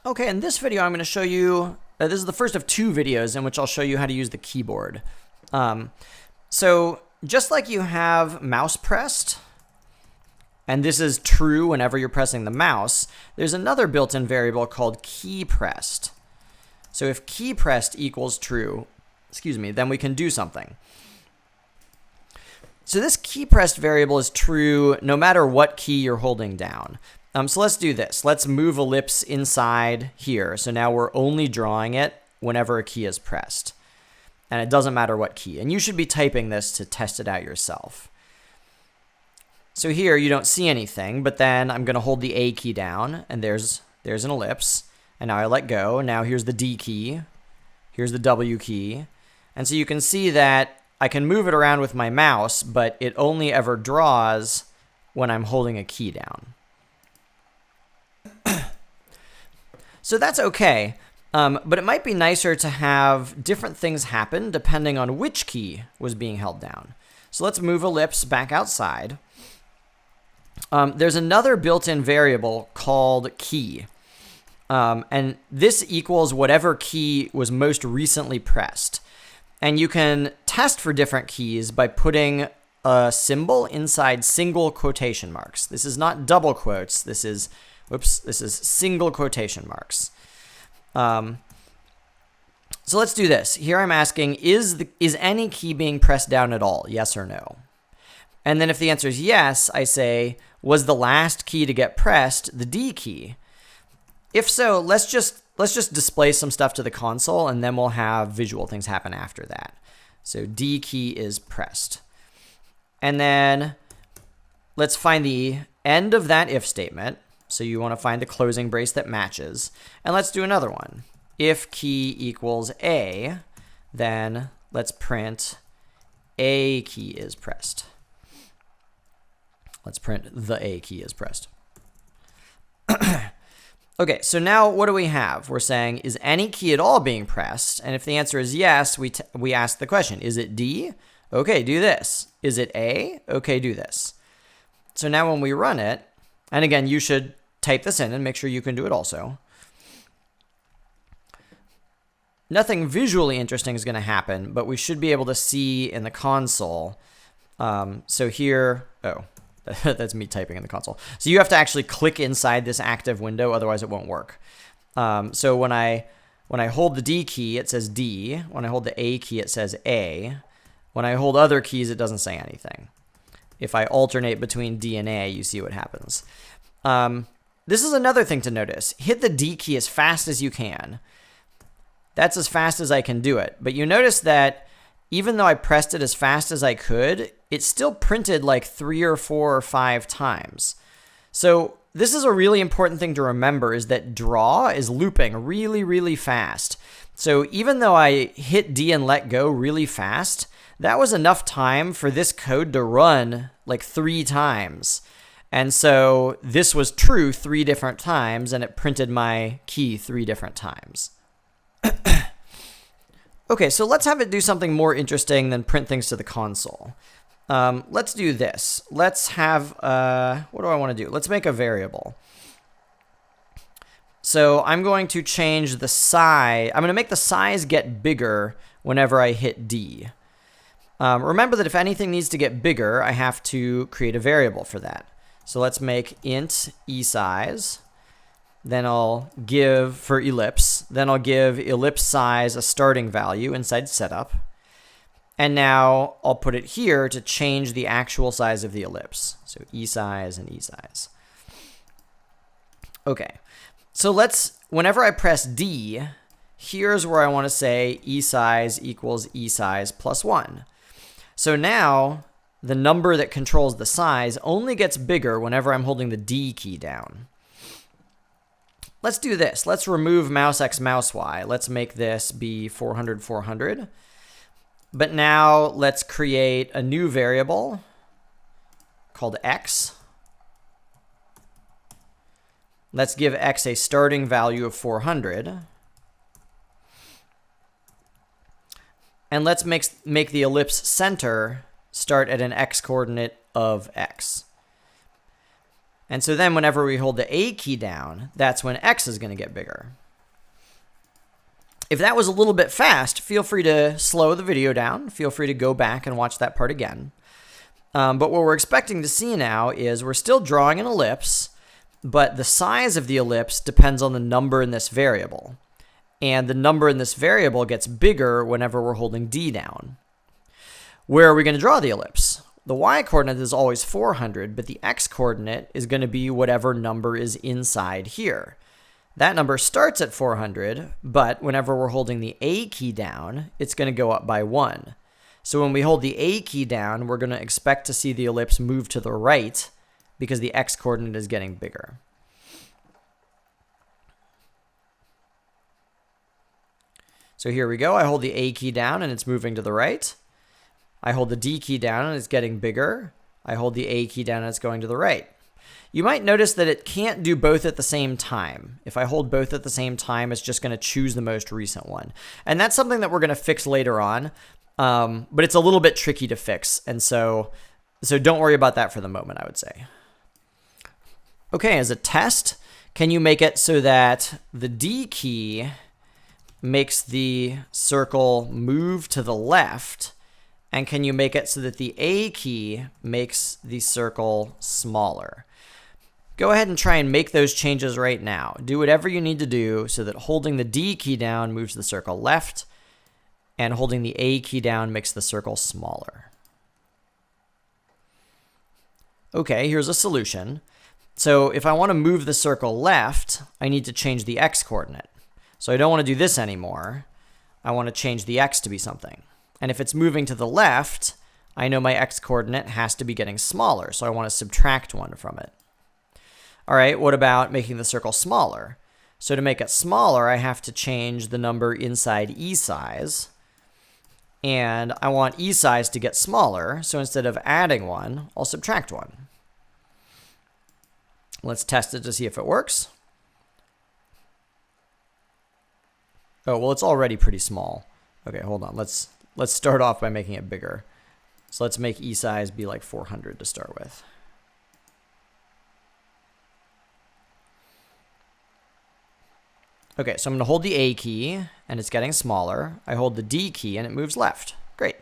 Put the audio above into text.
Okay, in this video I'm going to show you, this is the first of two videos in which I'll show you how to use the keyboard. So just like you have mouse pressed, and this is true whenever you're pressing the mouse, there's another built-in variable called key pressed. So if key pressed equals true, then we can do something. So this key pressed variable is true no matter what key you're holding down. So let's do this. Let's move ellipse inside here. So now we're only drawing it whenever a key is pressed. And it doesn't matter what key. And you should be typing this to test it out yourself. So here you don't see anything, but then I'm going to hold the A key down, and there's an ellipse. And now I let go. Now here's the D key. Here's the W key. And so you can see that I can move it around with my mouse, but it only ever draws when I'm holding a key down. So that's okay, but it might be nicer to have different things happen depending on which key was being held down. So let's move ellipse back outside. There's another built-in variable called key, and this equals whatever key was most recently pressed. And you can test for different keys by putting a symbol inside single quotation marks. This is not double quotes. This is single quotation marks. So let's do this. Here I'm asking, is any key being pressed down at all? Yes or no? And then if the answer is yes, I say, was the last key to get pressed the D key? If so, let's just display some stuff to the console, and then we'll have visual things happen after that. So D key is pressed. And then let's find the end of that if statement. So you want to find the closing brace that matches. And let's do another one. If key equals A, then let's print A key is pressed. Let's print the A key is pressed. Okay, so now what do we have? We're saying, is any key at all being pressed? And if the answer is yes, we ask the question, is it D? Okay, do this. Is it A? Okay, do this. So now when we run it, and again, you should type this in and make sure you can do it also. Nothing visually interesting is going to happen, but we should be able to see in the console. So here, that's me typing in the console. So you have to actually click inside this active window, otherwise it won't work. So when I hold the D key, it says D. When I hold the A key, it says A. When I hold other keys, it doesn't say anything. If I alternate between D and A, you see what happens. This is another thing to notice. Hit the D key as fast as you can. That's as fast as I can do it. But you notice that even though I pressed it as fast as I could, it still printed like 3 or 4 or 5 times. So this is a really important thing to remember, is that draw is looping really, really fast. So even though I hit D and let go really fast, that was enough time for this code to run like 3 times. And so this was true 3 different times, and it printed my key 3 different times. Okay, so let's have it do something more interesting than print things to the console. Let's do this. Let's have, what do I want to do? Let's make a variable. So I'm going to change the size. I'm going to make the size get bigger whenever I hit D. Remember that if anything needs to get bigger, I have to create a variable for that. So let's make int esize. Then I'll give, for ellipse, then I'll give ellipse size a starting value inside setup. And now I'll put it here to change the actual size of the ellipse. So esize and esize. Okay, so whenever I press D, here's where I want to say esize equals esize plus 1. So now the number that controls the size only gets bigger whenever I'm holding the D key down. Let's do this. Let's remove mouse x, mouse y. Let's make this be 400, 400. But now let's create a new variable called x. Let's give x a starting value of 400. And let's make the ellipse center start at an x coordinate of x. And so then whenever we hold the A key down, that's when X is going to get bigger. If that was a little bit fast, feel free to slow the video down. Feel free to go back and watch that part again. But what we're expecting to see now is we're still drawing an ellipse, but the size of the ellipse depends on the number in this variable. And the number in this variable gets bigger whenever we're holding D down. Where are we going to draw the ellipse? The y-coordinate is always 400, but the x-coordinate is going to be whatever number is inside here. That number starts at 400, but whenever we're holding the A key down, it's going to go up by 1. So when we hold the A key down, we're going to expect to see the ellipse move to the right because the x-coordinate is getting bigger. So here we go. I hold the A key down and it's moving to the right. I hold the D key down and it's getting bigger. I hold the A key down and it's going to the right. You might notice that it can't do both at the same time. If I hold both at the same time, it's just going to choose the most recent one. And that's something that we're going to fix later on, but it's a little bit tricky to fix. And so don't worry about that for the moment, I would say. Okay, as a test, can you make it so that the D key makes the circle move to the left? And can you make it so that the A key makes the circle smaller? Go ahead and try and make those changes right now. Do whatever you need to do so that holding the D key down moves the circle left, and holding the A key down makes the circle smaller. Okay, here's a solution. So if I want to move the circle left, I need to change the x-coordinate. So I don't want to do this anymore. I want to change the x to be something. And if it's moving to the left, I know my x-coordinate has to be getting smaller, so I want to subtract 1 from it. All right, what about making the circle smaller? So to make it smaller, I have to change the number inside E size. And I want E size to get smaller, so instead of adding 1, I'll subtract 1. Let's test it to see if it works. Oh, well, it's already pretty small. Okay, hold on. Let's start off by making it bigger. So let's make E size be like 400 to start with. Okay, so I'm going to hold the A key, and it's getting smaller. I hold the D key, and it moves left. Great.